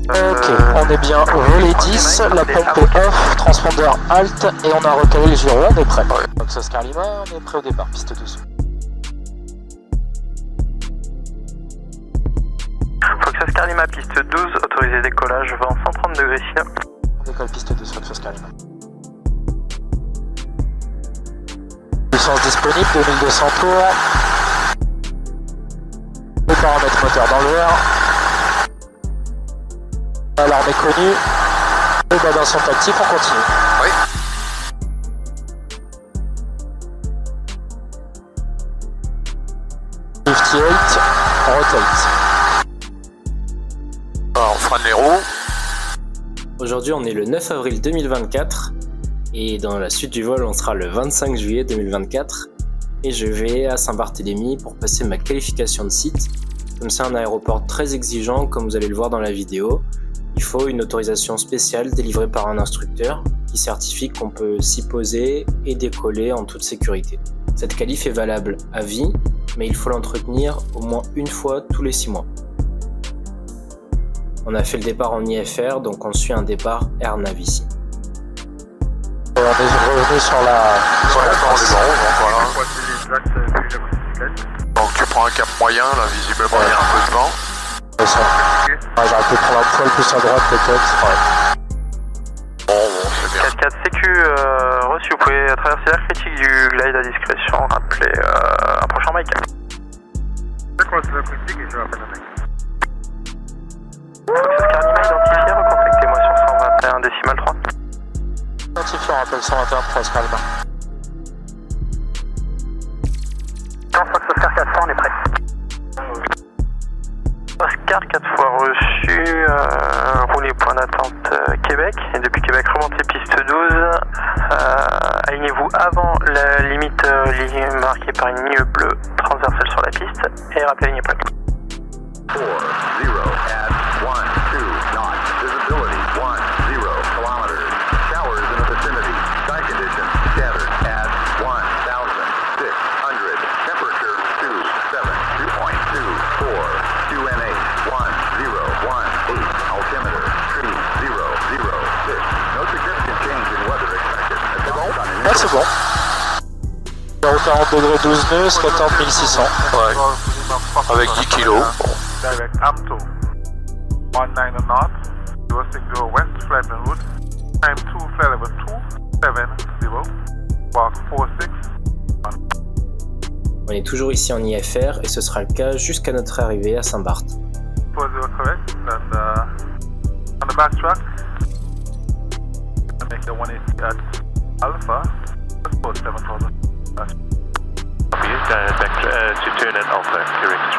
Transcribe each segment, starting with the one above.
Ok, on est bien au volet 10, la pompe est off, transpondeur alt et on a recalé le gyro, on est prêt. Donc Oscar Lima, on est prêt au départ, piste 12. Fox Oscar Lima, piste 12, autorisé décollage, vent 130 degrés sud. On décolle piste 12, Fox Oscar Lima. Puissance disponible, 2200 tours. Les paramètres moteur dans le vert. L'alarme est connue. Les badins sont actifs, on continue. Oui. Rotate. Alors, on freine les roues. Aujourd'hui, on est le 9 avril 2024 et dans la suite du vol, on sera le 25 juillet 2024 et je vais à Saint-Barthélemy pour passer ma qualification de site. Comme c'est un aéroport très exigeant, comme vous allez le voir dans la vidéo, il faut une autorisation spéciale délivrée par un instructeur qui certifie qu'on peut s'y poser et décoller en toute sécurité. Cette qualif est valable à vie, mais il faut l'entretenir au moins une fois tous les 6 mois. On a fait le départ en IFR, donc on suit un départ AirNav ici. On est revenu sur la Dans les barreaux, donc voilà. Donc tu prends un cap moyen, là visiblement il y a un peu de vent. J'aurais pu prendre un poil plus à droite peut-être. Bon, c'est bien. 4-4 sécu reçu, vous pouvez traverser l'air critique du glide à discrétion, rappelez un prochain mic. Fox Oscar Lima identifié, recontactez-moi sur 121 décimal 3. Identifié, on rappelle 121 Oscar Lima. Fox Oscar 4 fois, on est prêt. Oscar 4 fois reçu, roulez point d'attente Québec, et depuis Québec remontez piste 12, alignez-vous avant la limite marquée par une ligne bleue transversale sur la piste, et rappelez la ligne point. 4, 0 at 1, 2 knots, visibility 1, 0 kilometers, showers in the vicinity, sky conditions scattered at 1,600, temperature 27, 2.24, QNH 1018, altimeter 3006, no significant change in weather expected. Ah, c'est bon. 040 degrés 12 nœuds, 14 600. Ouais. Avec 10 kilos. Direct up to 19 knots, 060 west, flight en route, time 2, flight level 270, walk 46. On est toujours ici en IFR et ce sera le cas jusqu'à notre arrivée à Saint-Barth. 40 correct, and on the backtrack, I make the 180 at Alpha, let's go 7000. To turn at Alpha, correct.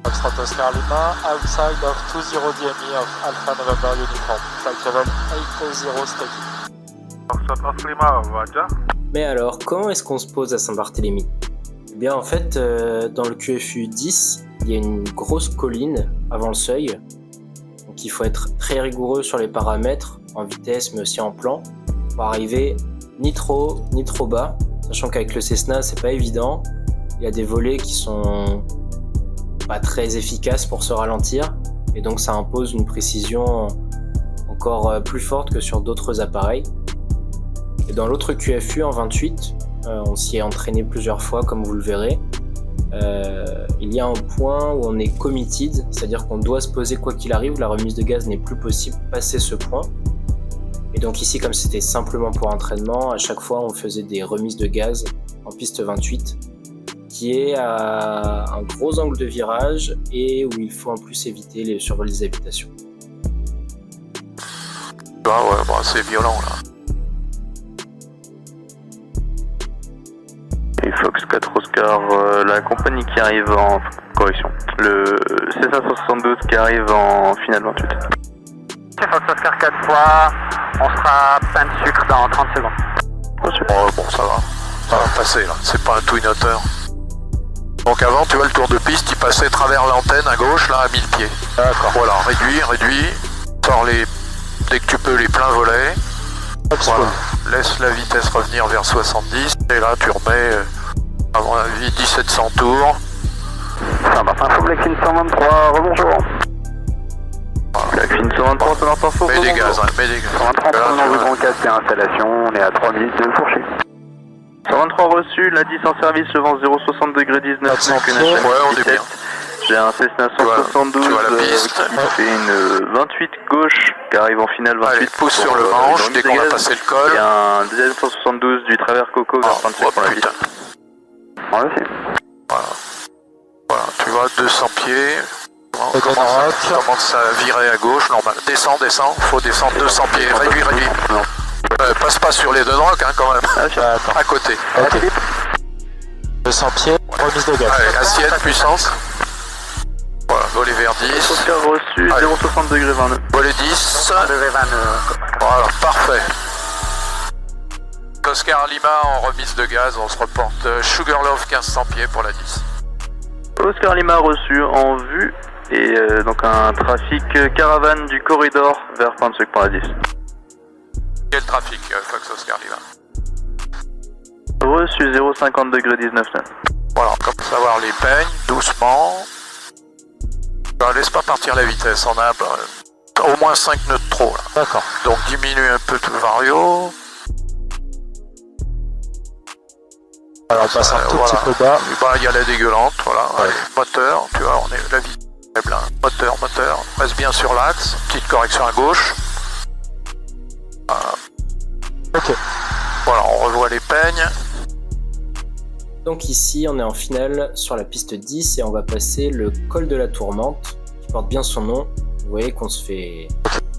Foxtrot Oscar Lima, outside of 20 DME of Alpha November Uniform, flight level 80 static. Foxtrot Oscar Lima, Roger. Mais alors, comment est-ce qu'on se pose à Saint-Barthélemy ? Eh bien en fait, dans le QFU 10, il y a une grosse colline avant le seuil. Donc il faut être très rigoureux sur les paramètres, en vitesse mais aussi en plan, pour arriver ni trop bas, sachant qu'avec le Cessna c'est pas évident. Il y a des volets qui sont pas très efficaces pour se ralentir, et donc ça impose une précision encore plus forte que sur d'autres appareils. Et dans l'autre QFU en 28, on s'y est entraîné plusieurs fois comme vous le verrez. Il y a un point où on est committed, c'est-à-dire qu'on doit se poser quoi qu'il arrive, la remise de gaz n'est plus possible passer ce point. Et donc ici, comme c'était simplement pour entraînement, à chaque fois on faisait des remises de gaz en piste 28, qui est à un gros angle de virage et où il faut en plus éviter les survols des habitations. Ah ouais, bon, c'est violent là. Et Fox 4 Oscar, la compagnie qui arrive en correction. Le C572 qui arrive en finale 28. Fox Oscar 4 fois, on sera plein de sucre dans 30 secondes. Bon, ça va passer là, c'est pas un twin otter. Donc avant, tu vois, le tour de piste, il passait à travers l'antenne à gauche, là, à 1000 pieds. D'accord. Voilà, réduit, sors dès que tu peux les pleins volets. Voilà, laisse la vitesse revenir vers 70, et là tu remets, à mon avis, 1700 tours. Ça va. Info Blackfin 123, rebonjour. Blackfin 123, sonore info, Mets des gaz, hein, mets des gaz. 123, provenance de Grand Casque et installation, on est à 3 minutes de Fourchy. 123 reçu, la 10 en service, le vent 060 degrés 19, Ouais, on est bien. J'ai un Cessna 172 tu vois la piste. qui fait une 28 gauche, qui arrive en finale 28. Allez, pousse sur le manche dès qu'on a passé le col. Et un deuxième 172 du travers Coco vers 27 pour la piste. Voilà, Voilà, tu vois, 200 pieds. Commence à virer à gauche, normal. Descends, faut descendre 200 pieds. Réduis. Passe pas sur les deux drogues, hein, quand même. À côté. Ok. 200 pieds, remise de gaz. Allez, assiette, puissance. Voilà, volet vers 10. Oscar reçu, 060 degrés 29. Volet 10. Voilà, parfait. Oscar Lima en remise de gaz, on se reporte Sugarloaf 1500 pieds pour la 10. Oscar Lima reçu en vue et donc un trafic caravane du corridor vers Pansec pour la 10. Quel trafic, Fox Oscar Lima? Reçu 050 degrés 19 9. Voilà, on commence à voir les peignes, doucement. Laisse pas partir la vitesse, on a au moins 5 nœuds de trop là. D'accord. Donc diminue un peu tout le vario. Alors on passe un tout petit peu bas. Il y a la dégueulante, voilà. Ouais. Allez, moteur, tu vois, on est la vitesse faible. Hein. Moteur, reste bien sur l'axe. Petite correction à gauche. Voilà. Ok. Voilà, on revoit les peignes. Donc ici, on est en finale sur la piste 10 et on va passer le col de la Tourmente, qui porte bien son nom. Vous voyez qu'on se fait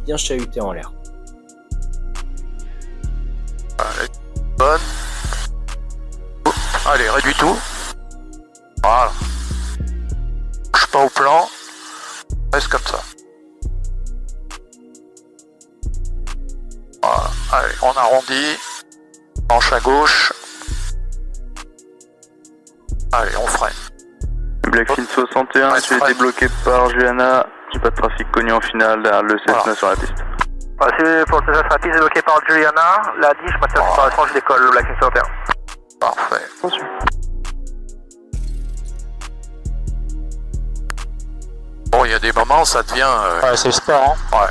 bien chahuter en l'air. Allez, bonne. Allez, réduis tout. Voilà. Bouge pas au plan. Reste comme ça. Voilà. Allez, on arrondit. Manche à gauche. Allez, on freine. Blackfin 61, j'ai été bloqué par Juliana. J'ai pas de trafic connu en finale derrière le Cessna sur la piste. Voici pour le Cessna sur la piste, bloqué par Juliana. La 10, je maintiens la séparation, je décolle, Blackfin 61. Parfait. Attention. Bon, il y a des moments, ça devient... Ouais, c'est le sport, hein. Ouais.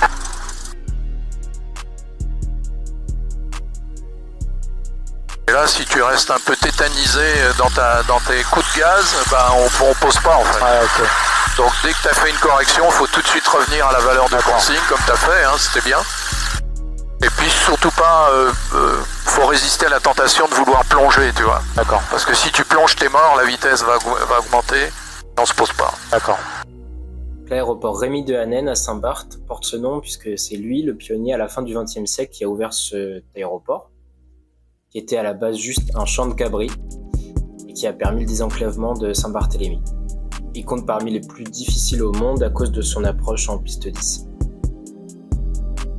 Et là, si tu restes un peu tétanisé dans tes coups de gaz, ben on pose pas en fait. Ouais, ok. Donc dès que tu as fait une correction, il faut tout de suite revenir à la valeur de consigne comme tu as fait, hein, c'était bien. Et puis surtout pas, faut résister à la tentation de vouloir plonger, tu vois. D'accord. Parce que si tu plonges, t'es mort, la vitesse va augmenter, et on se pose pas. D'accord. L'aéroport Rémy de Hanen à Saint-Barth porte ce nom puisque c'est lui le pionnier à la fin du XXe siècle qui a ouvert cet aéroport, qui était à la base juste un champ de cabris et qui a permis le désenclavement de Saint-Barthélemy. Il compte parmi les plus difficiles au monde à cause de son approche en piste 10.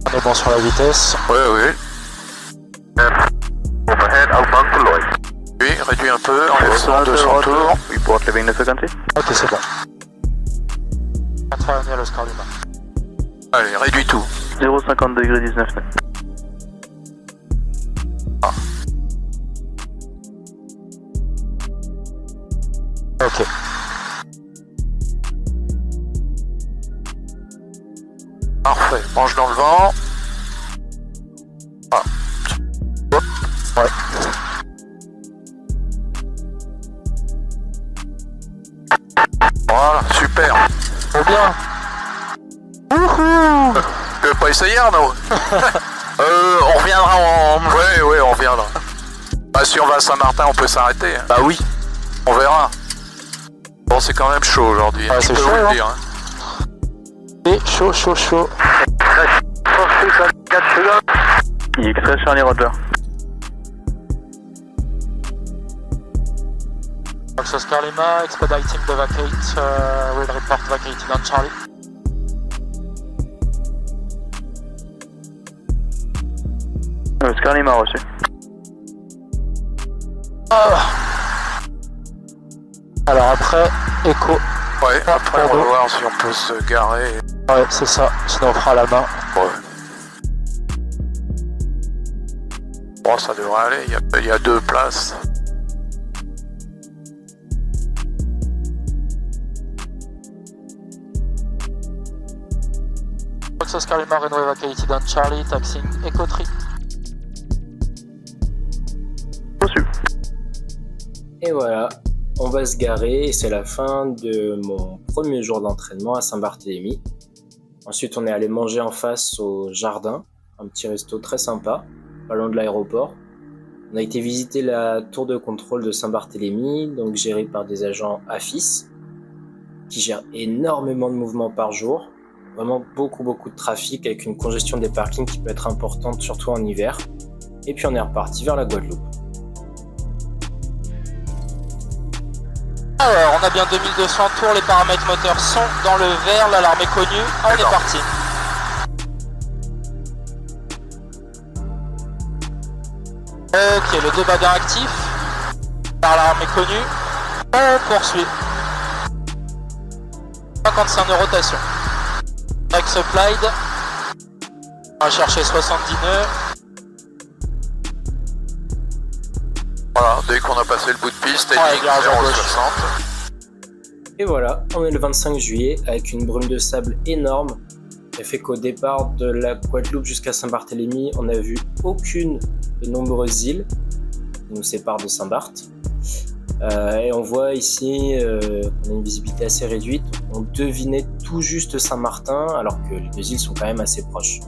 On est bon sur la vitesse. Oui. Overhead, outbound to Lloyd. Oui, réduis un peu, enlève 200 tours. Oui, pour lever une 950. Ok, c'est bon. 80 000 Oscar Lima. Allez, réduis tout. 050 degrés 19 9. Ok. Parfait, mange dans le vent. Voilà. Hop. Ouais. Voilà, super. Trop bien. Wouhou. Tu veux pas essayer, Arnaud? On reviendra en... Ouais, on reviendra. Bah, si on va à Saint-Martin, on peut s'arrêter. Hein. Bah oui. On verra. Bon, c'est quand même chaud aujourd'hui. Ouais, je c'est peux chaud, vous le hein. dire. Hein. C'est chaud. X-Ray Charlie Roger. Fox Oscar Lima, expediting the vacate, will report vacated on Charlie. Oscar Lima reçu. Alors après, écho. Ouais, après on va voir si on peut se garer. Ouais, c'est ça, sinon on fera la main. Ouais. Bon, ça devrait aller, il y a 2 places. Fox Oscar Lima, Renueva Quality Dan Charlie, taxing Echo Tree. Reçu. Et voilà, on va se garer et c'est la fin de mon premier jour d'entraînement à Saint-Barthélemy. Ensuite, on est allé manger en face au jardin, un petit resto très sympa, pas loin de l'aéroport. On a été visiter la tour de contrôle de Saint-Barthélemy, donc gérée par des agents AFIS, qui gèrent énormément de mouvements par jour. Vraiment beaucoup de trafic avec une congestion des parkings qui peut être importante, surtout en hiver. Et puis on est reparti vers la Guadeloupe. Alors, on a bien 2200 tours, les paramètres moteurs sont dans le vert, l'alarme est connue, on est parti. Ok, le 2 badin actif, l'alarme est connue, on poursuit. 55 de rotation. Back supplied, on va chercher 70 nœuds. Voilà, dès qu'on a passé le bout de piste, Ouais, heading virage à gauche. 060. Et voilà, on est le 25 juillet avec une brume de sable énorme. Ça fait qu'au départ de la Guadeloupe jusqu'à Saint-Barthélemy, on n'a vu aucune de nombreuses îles qui nous séparent de Saint-Barth. Et on voit ici qu'on a une visibilité assez réduite. On devinait tout juste Saint-Martin, alors que les deux îles sont quand même assez proches.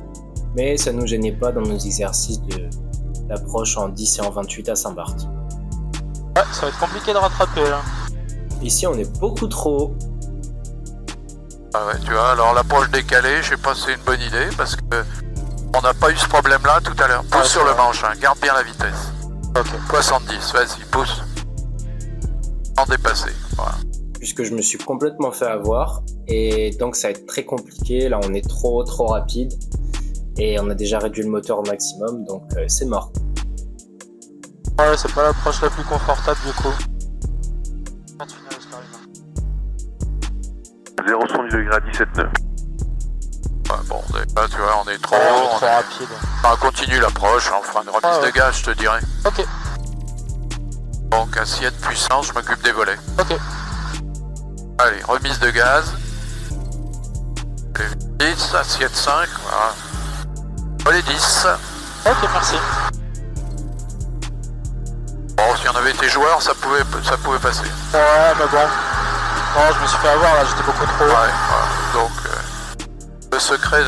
Mais ça ne nous gênait pas dans nos exercices d'approche en 10 et en 28 à Saint-Barth. Ouais, ça va être compliqué de rattraper là. Ici, on est beaucoup trop haut. Ah ouais, tu vois, alors l'approche décalée, je sais pas si c'est une bonne idée, parce que on n'a pas eu ce problème-là tout à l'heure. Pousse Ouais, sur le manche, hein, garde bien la vitesse. Ok. 70, vas-y, pousse. Sans dépasser, voilà. Puisque je me suis complètement fait avoir et donc ça va être très compliqué. Là on est trop rapide et on a déjà réduit le moteur au maximum, donc c'est mort. Ouais, c'est pas l'approche la plus confortable du coup. Continue, Oscar Lima. 0,70 degrés à 17 nœuds. Ouais, bon, là tu vois, on est trop Ouais, on est haut. trop rapide. On continue l'approche, on fera une remise Ouais. de gaz, je te dirais. Ok, Donc, assiette puissance, je m'occupe des volets. ok. Allez, remise de gaz. 10, assiette 5, voilà. Volet 10. Ok, merci. Bon, si on avait été joueur, ça pouvait passer. Ouais, mais bon. Non, je me suis fait avoir là, j'étais beaucoup trop haut. Ouais, voilà. Donc, le secret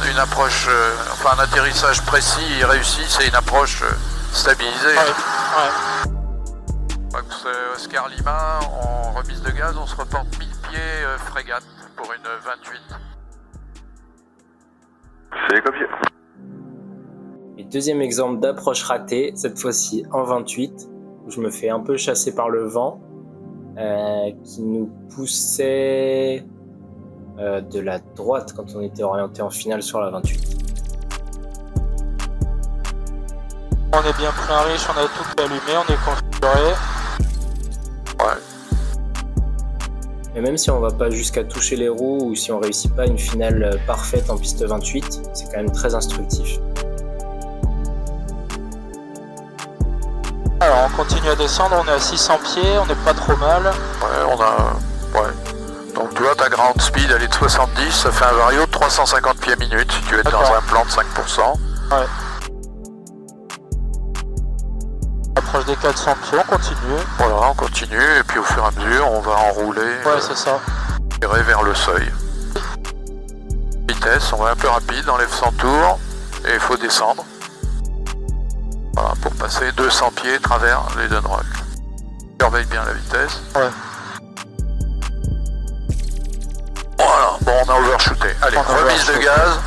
d'une approche, enfin un atterrissage précis et réussi, c'est une approche stabilisée. Ouais. Fox Oscar Lima, en remise de gaz, on se reporte 1000 pieds frégate pour une 28. C'est copié. Et deuxième exemple d'approche ratée, cette fois-ci en 28, où je me fais un peu chasser par le vent, qui nous poussait de la droite quand on était orienté en finale sur la 28. On est bien plein riche, on a tout allumé, on est configuré. Ouais. Et même si on va pas jusqu'à toucher les roues ou si on réussit pas une finale parfaite en piste 28, c'est quand même très instructif. Alors on continue à descendre, on est à 600 pieds, on n'est pas trop mal. Ouais, on a... Ouais. Donc tu vois, ta ground speed, elle est de 70, ça fait un vario de 350 pieds minute si tu es dans D'accord. un plan de 5%. Ouais. Approche des 400 pieds, on continue. Voilà, on continue, et puis au fur et à mesure, on va enrouler, Ouais, c'est ça. tirer vers le seuil. Vitesse, on va un peu rapide, on enlève 100 tours, et il faut descendre. Voilà, pour passer 200 pieds travers les deux rocs. Surveille bien la vitesse. Ouais. Voilà, bon, on a overshooté. Allez, On a remise de overshooté. gaz.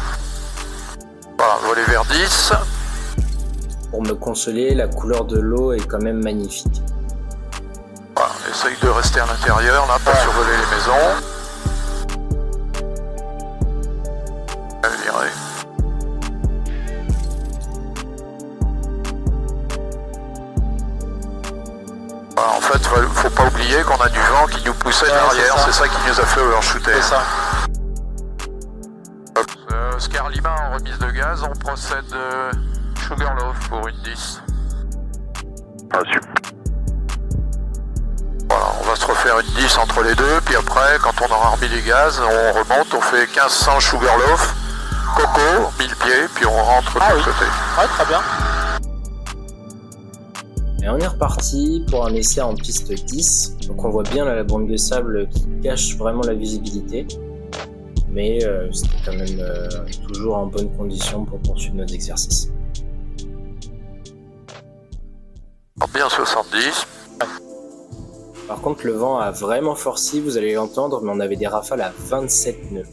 Voilà, voler vers 10. Pour me consoler, la couleur de l'eau est quand même magnifique. Voilà, essaye de rester à l'intérieur, là, pas Ouais. survoler les maisons. Virer. Voilà, en fait, faut pas oublier qu'on a du vent qui nous poussait de Ouais, l'arrière, c'est c'est ça. ça qui nous a fait overshooter. C'est ça. Oscar Lima en remise de gaz, on procède Sugarloaf pour une 10. Reçu. Voilà, on va se refaire une 10 entre les deux, puis après, quand on aura remis les gaz, on remonte, on fait 1500 Sugarloaf, Coco, 1000 pieds, puis on rentre de l'autre côté. Ouais, très bien. Et on est reparti pour un essai en piste 10. Donc on voit bien là, la bande de sable qui cache vraiment la visibilité. Mais c'était quand même toujours en bonne condition pour poursuivre nos exercices. Bien 70. Par contre, le vent a vraiment forci, vous allez l'entendre, mais on avait des rafales à 27 nœuds.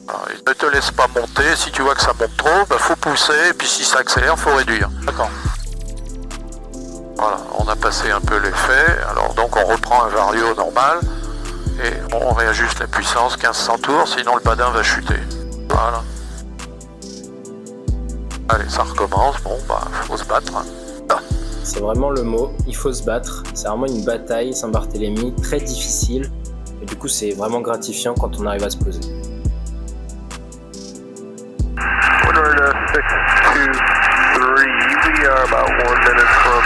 Alors, il ne te laisse pas monter. Si tu vois que ça monte trop, bah, faut pousser. Et puis si ça accélère, faut réduire. D'accord. Voilà, on a passé un peu l'effet. Alors donc on reprend un vario normal. Et on réajuste la puissance 1500 tours, sinon le badin va chuter. Voilà. Allez, ça recommence. Bon, bah, faut se battre. Hein. C'est vraiment le mot, il faut se battre. C'est vraiment une bataille, Saint-Barthélemy, très difficile. Et du coup, c'est vraiment gratifiant quand on arrive à se poser. Order 623, we are about 1 minute from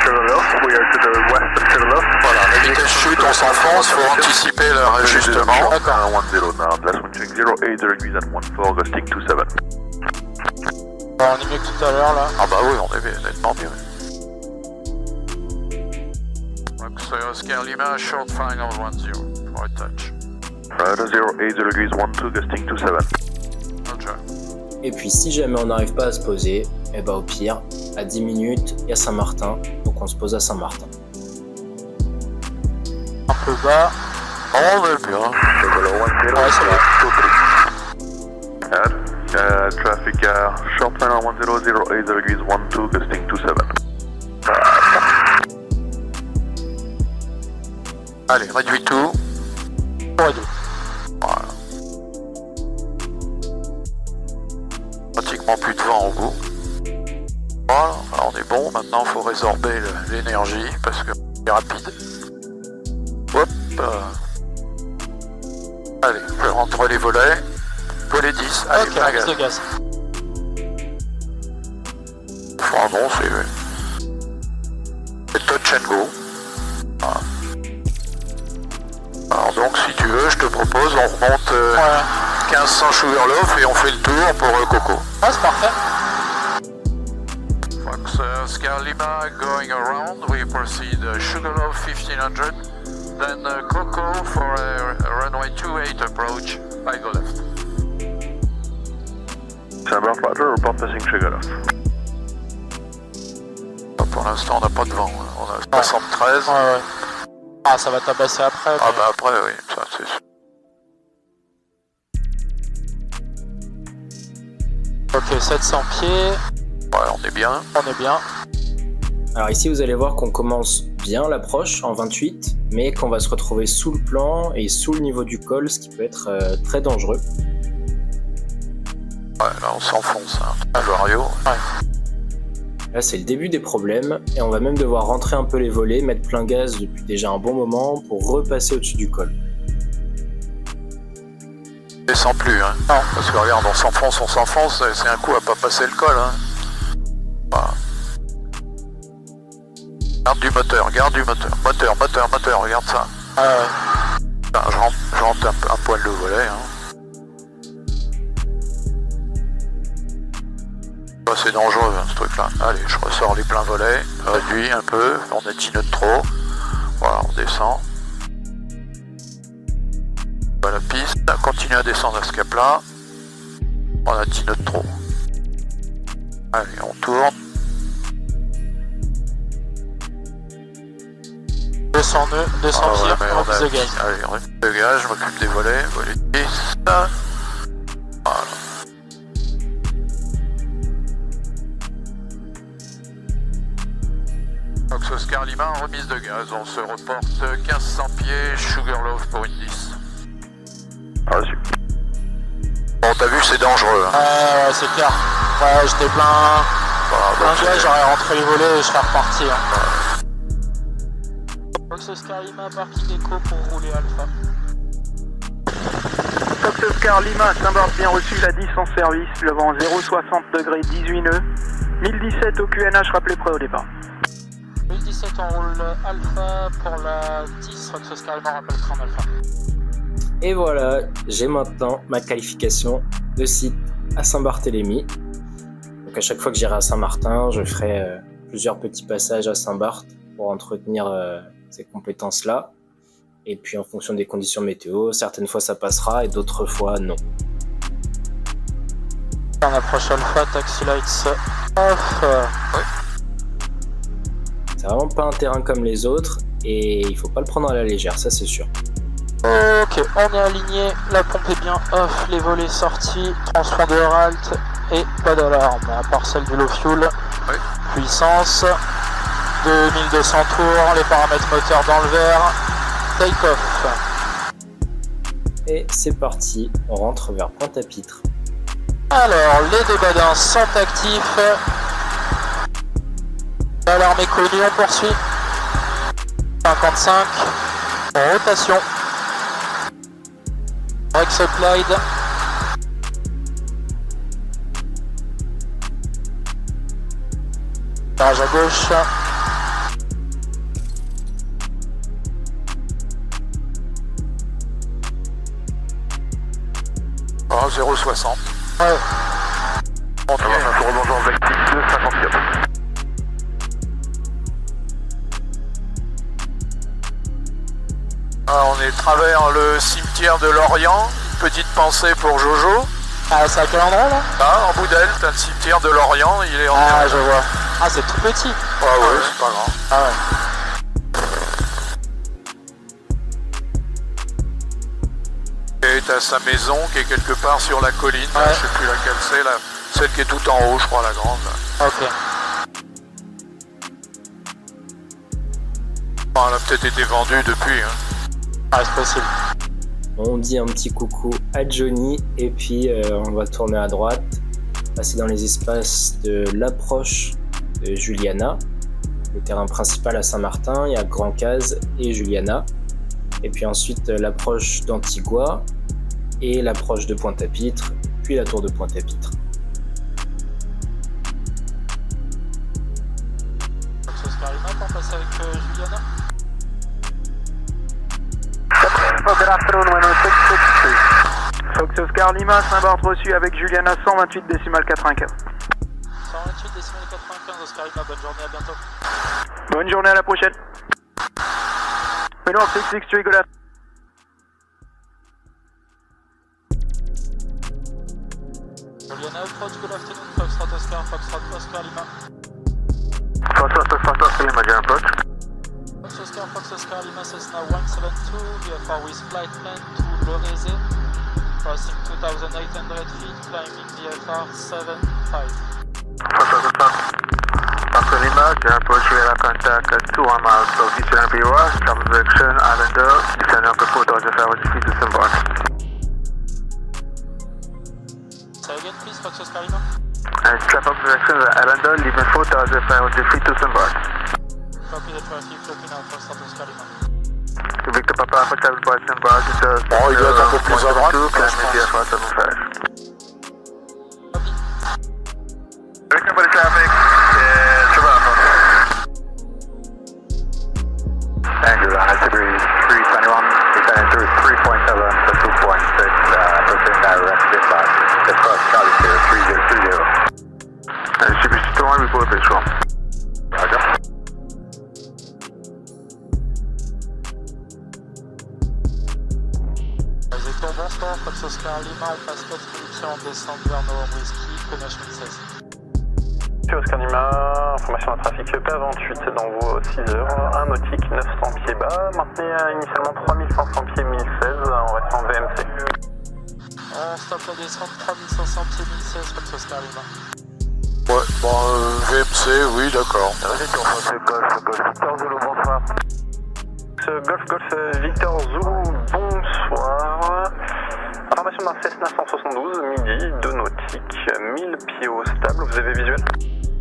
Sugarloaf. We are to the west of Sugarloaf. Voilà, la vitesse chute, on s'enfonce, faut anticiper le réajustement. D'accord. 10 now, last one check 08 degrees at 14, gusting 27. On est mieux que tout à l'heure là. Ah bah oui, on est nettement mieux. Oscar Lima, short final 10, for a touch. Radar 08 degrees 12, gusting 27. Roger. Et puis si jamais on n'arrive pas à se poser, et bah au pire, à 10 minutes, il y a Saint-Martin, donc on se pose à Saint-Martin. Un peu bas. On est bien. Ouais, c'est vrai. Traffic short final 10, 08 degrees 12, gusting 27. Allez, réduis tout. Pour deux. Voilà. Pratiquement plus de vent au bout. Voilà, alors on est bon. Maintenant, il faut résorber l'énergie parce que c'est rapide. Hop. Allez, je rentre les volets. Volet 10. Allez, Ok, plein piste de gaz. gaz. Enfin, bon, c'est touch and go. Voilà. Alors donc, si tu veux, je te propose, on remonte 1500 Sugarloaf et on fait le tour pour Coco. Ah, c'est parfait. Fox Oscar Lima going around, we proceed Sugarloaf 1500, then Coco for a runway 28 approach, I go left. Saint-Barth, Roger, report passing Sugarloaf. Pour l'instant, on n'a pas de vent, hein. On a 73. Ouais. Ah, ça va tabasser après. Ah mais- bah après, oui, ça c'est sûr. Ok, 700 pieds. Ouais, on est bien. On est bien. Alors ici, vous allez voir qu'on commence bien l'approche en 28, mais qu'on va se retrouver sous le plan et sous le niveau du col, ce qui peut être très dangereux. Ouais, là on s'enfonce, hein. Un vario. Là, c'est le début des problèmes, et on va même devoir rentrer un peu les volets, mettre plein gaz depuis déjà un bon moment pour repasser au-dessus du col. On descend plus, hein. Non. Parce que regarde, on s'enfonce, c'est un coup à pas passer le col, hein. Voilà. Garde du moteur. Moteur, regarde ça. Ben, je rentre un poil de volet, hein. Bah, c'est dangereux, hein, ce truc-là. Allez, je ressors les pleins volets, réduis un peu, on a 10 nœuds de trop. Voilà, on descend. Voilà la piste, continue à descendre à ce cap-là. On a 10 nœuds de trop. Allez, on tourne. 200 nœuds, 200 Ah ouais, pieds, mais on on a- piste de gaz. Allez, on piste de gaz, je m'occupe des volets, volet 10. Voilà. Fox Oscar Lima en remise de gaz, on se reporte 1500 pieds, Sugarloaf pour une 10. Reçu. Bon, t'as vu, c'est dangereux, hein. Ouais, c'est clair. Ouais, j'étais plein Voilà, donc gaz, c'est- j'aurais rentré les volets et je serais reparti. Hein. Fox Oscar Lima, parking éco pour rouler Alpha. Fox Oscar Lima, Saint-Barth bien reçu, la 10 en service, le vent 0,60 degrés, 18 nœuds. 1017 au QNH, rappelez prêt au départ. 1017 on roule Alpha pour la 10, Fox Oscar Lima, rappelle train Alpha. Et voilà, j'ai maintenant ma qualification de site à Saint-Barthélemy. Donc à chaque fois que j'irai à Saint-Martin, je ferai plusieurs petits passages à Saint-Barth pour entretenir ces compétences-là. Et puis en fonction des conditions météo, certaines fois ça passera et d'autres fois non. On approche Alpha, taxi lights off. C'est vraiment pas un terrain comme les autres et il faut pas le prendre à la légère, ça c'est sûr. Ok, on est aligné, la pompe est bien off, les volets sortis, transpondeur alt et pas d'alarme, à part celle du low fuel. Oui. Puissance, 2200 tours, les paramètres moteurs dans le vert, take off. Et c'est parti, on rentre vers Pointe-à-Pitre. Alors, les deux badins sont actifs. L'alarme est connue, on poursuit. 55, en rotation. Break supplied. Virage à gauche. Oh, 0,60. Ouais. On tourne un tour bonjour avec 2,54. On est travers le cimetière de Lorient. Petite pensée pour Jojo. Ah, c'est à quel endroit là? Ah, en bout d'elle, t'as le cimetière de Lorient. Il est en Ah, je vois. Ah, c'est tout petit. Ah ouais, c'est pas grand. Ah ouais. Et t'as sa maison qui est quelque part sur la colline. Là, Ouais. je sais plus laquelle c'est. Là. Celle qui est tout en haut, je crois, la grande. Là. Ok. Bon, elle a peut-être été vendue depuis. Hein. Ah, c'est possible. On dit un petit coucou à Johnny et puis on va tourner à droite, passer dans les espaces de l'approche de Juliana. Le terrain principal à Saint-Martin, il y a Grand Case et Juliana. Et puis ensuite l'approche d'Antigua et l'approche de Pointe-à-Pitre, puis la tour de Pointe-à-Pitre. Fox Oscar Lima, on passe avec Juliana. Good afternoon, 10663. Fox Oscar Lima, Saint-Barth reçu avec Juliana 128 décimal 95. 128 décimal 95, Oscar Lima, bonne journée, à bientôt. Bonne journée, à la prochaine. Middle 663, good afternoon. Juliana approach, good afternoon, Foxtrot Oscar, Foxtrot Oscar Lima. Fox Oscar Lima, General approach. Fox Oscar Lima, Cessna 172, VFR with flight plan to Lorese, crossing 2,800 feet, climbing VFR 75. Fox Lima, General approach, we have contact at 2 miles southeast of Biwa, south direction, Islander, descending up to 4,500 feet to Saint-Barth. Say again please, Fox Oscar Lima. And strap up direction, Islander, leaving 4,500 feet to Saint-Barth. Copy the traffic, looking out, Foxtrot Oscar Lima. Victor Papa, Alpha Travel Point Saint-Barth, Bon, il doit être un peu plus à droite, je climbing pense. VFR 75. Copy. Victor for the traffic, Andrew, Altibree 321, descending through 3.7 to 2.6, approaching direct dispatch, across Charlie 3030. And should be storm report visual. Roger. Les étoiles, bonsoir, Fox Oscar Lima, on passe 4 minutes en descente vers Novembre Whisky, Connache 1016. Oscar Lima, information de trafic P28 dans vos 6 heures, 1 nautique 900 pieds bas, maintenez initialement 3500 pieds 1016 en restant VMC. On stoppe la descente 3500 pieds 1016, Fox Oscar Lima. Ouais, bon, VMC, oui, d'accord. Victor Zulu, bonsoir. Golf Victor Zulu, bonsoir. Information d'un Cessna 172, midi, 2 nautiques, 1000 pieds au stable, vous avez visuel?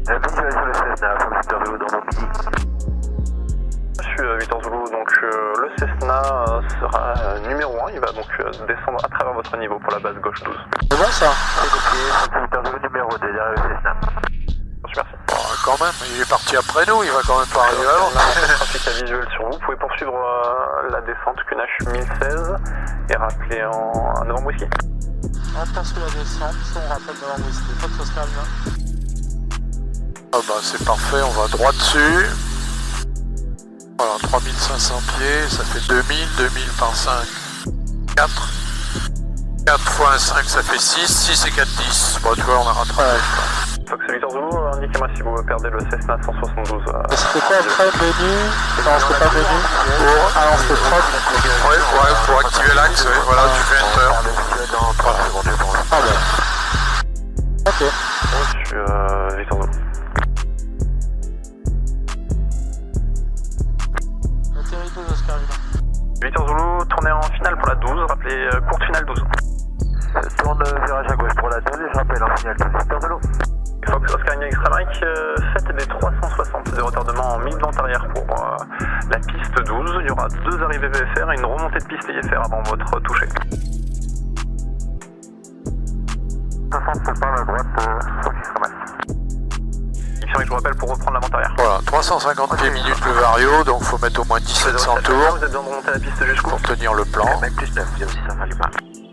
Visuel sur le Cessna, Victor Zulu dans mon midi. Je suis Victor Zulu, donc le Cessna sera numéro 1, il va donc descendre à travers votre niveau pour la base gauche 12. C'est bon ça? Victor Zulu numéro 2 derrière le Cessna. Merci. Bon, quand même, il est parti après nous, il va quand même pas arriver avant. On a un trafic à visuel sur vous, vous pouvez poursuivre la descente QNH 1016 et rappeler en Novembre Whisky. On poursuit la descente, on rappelle Novembre Whiskey, Fox Oscar Lima. Ah bah c'est parfait, on va droit dessus. Voilà, 3500 pieds, ça fait 2000, 2000 par 5, 4. 4 fois 5, ça fait 6, 6 et 4, 10. Bon, tu vois, on a rattrapé. Fox Victor Zulu, indiquez-moi si vous perdez le Cessna 172. C'était quoi après menu? Non, c'était pas menu. Ah non, c'était trop. Ouais, pour activer l'axe, ouais, voilà, tu fais Enter. Ah bah. Ok. Reçu Victor Zulu. Atterri 12 Oscar Lima. Victor Zulu, tournez en finale pour la 12, rappelez courte finale 12. Tourne virage à gauche pour la 2 et je rappelle en finale 12. Victor Zulu. Fox Oscar India Extra Mike, faites des 360 de retardement en mi-vente arrière pour la piste 12. Il y aura 2 arrivées VFR et une remontée de piste IFR avant votre toucher. 60 par la droite, Fox Extra Mike. X-Mike, je vous rappelle pour reprendre la vente arrière. Voilà, 350 pieds minutes le vario, donc faut mettre au moins 1700 tours Vous avez besoin de remonter la piste jusqu'où? pour tenir le plan. Mec plus 9, il y a aussi ça va mal.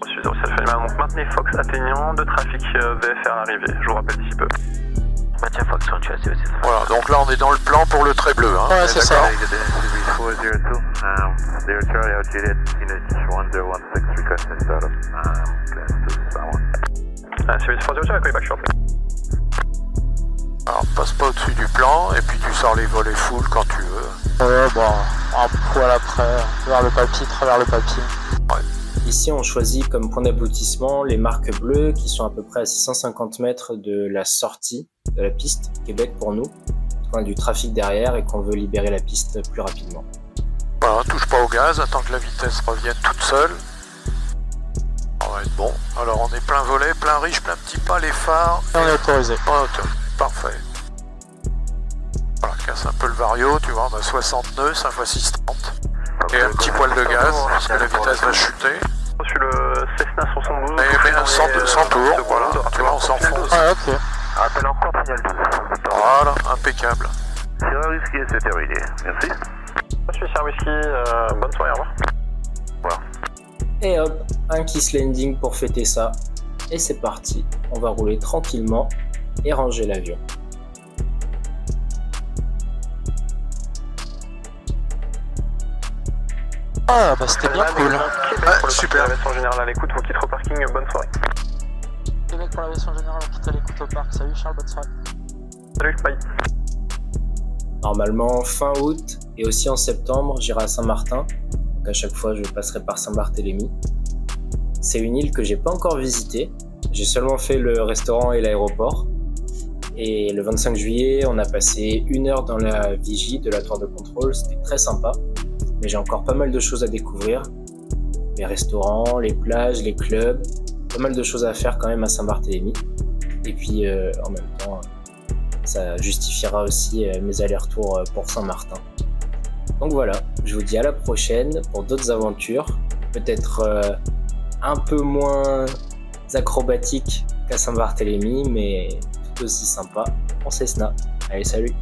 Reçu 07 Lima, donc maintenez Fox atteignant de trafic VFR à l'arrivée. Je vous rappelle d'ici peu. Maintien Fox, on tue assez aussi ça. Voilà, donc là on est dans le plan pour le trait bleu. Hein. Ouais, c'est ça. Service 402, I call you back shortly. Alors passe pas au-dessus du plan et puis tu sors les volets full quand tu veux. Ouais, bon, un poil après, vers le papier, travers le papier. Ici, on choisit comme point d'aboutissement les marques bleues qui sont à peu près à 650 mètres de la sortie de la piste, Québec pour nous. On a du trafic derrière et qu'on veut libérer la piste plus rapidement. Voilà, touche pas au gaz, attends que la vitesse revienne toute seule. Ça va être bon. Alors on est plein volet, plein riche, plein petit pas, les phares. Et on est autorisé. En hauteur. Parfait. Voilà, casse un peu le vario, tu vois, on a 60 nœuds, 5 x 6, 30. Et un petit poil de gaz, parce que la vitesse va chuter. Reçu le Cessna 72. Mais 100 tours, voilà, tu vois, on s'enfonce. Ouais, ok. Rappel encore finale 12. Voilà, impeccable. Sierra Whisky, c'est terminé. Merci. Reçu Sierra Whisky, bonne soirée, au revoir. Et hop, un kiss landing pour fêter ça. Et c'est parti, on va rouler tranquillement et ranger l'avion. Ah bah c'était bien cool. Ouais, super. La version générale à l'écoute, vous quittez au parking, bonne soirée. Québec pour l'aviation générale, on quitte à l'écoute au parc. Salut Charles, bonne soirée. Salut, bye. Normalement fin août et aussi en septembre, j'irai à Saint-Martin. Donc à chaque fois, je passerai par Saint-Barthélemy. C'est une île que j'ai pas encore visitée. J'ai seulement fait le restaurant et l'aéroport. Et le 25 juillet, on a passé 1 heure dans la vigie de la tour de contrôle. C'était très sympa. Mais j'ai encore pas mal de choses à découvrir. Les restaurants, les plages, les clubs. Pas mal de choses à faire quand même à Saint-Barthélemy. Et puis en même temps, ça justifiera aussi mes allers-retours pour Saint-Martin. Donc voilà, je vous dis à la prochaine pour d'autres aventures. Peut-être un peu moins acrobatiques qu'à Saint-Barthélemy, mais tout aussi sympa en Cessna. Allez, salut!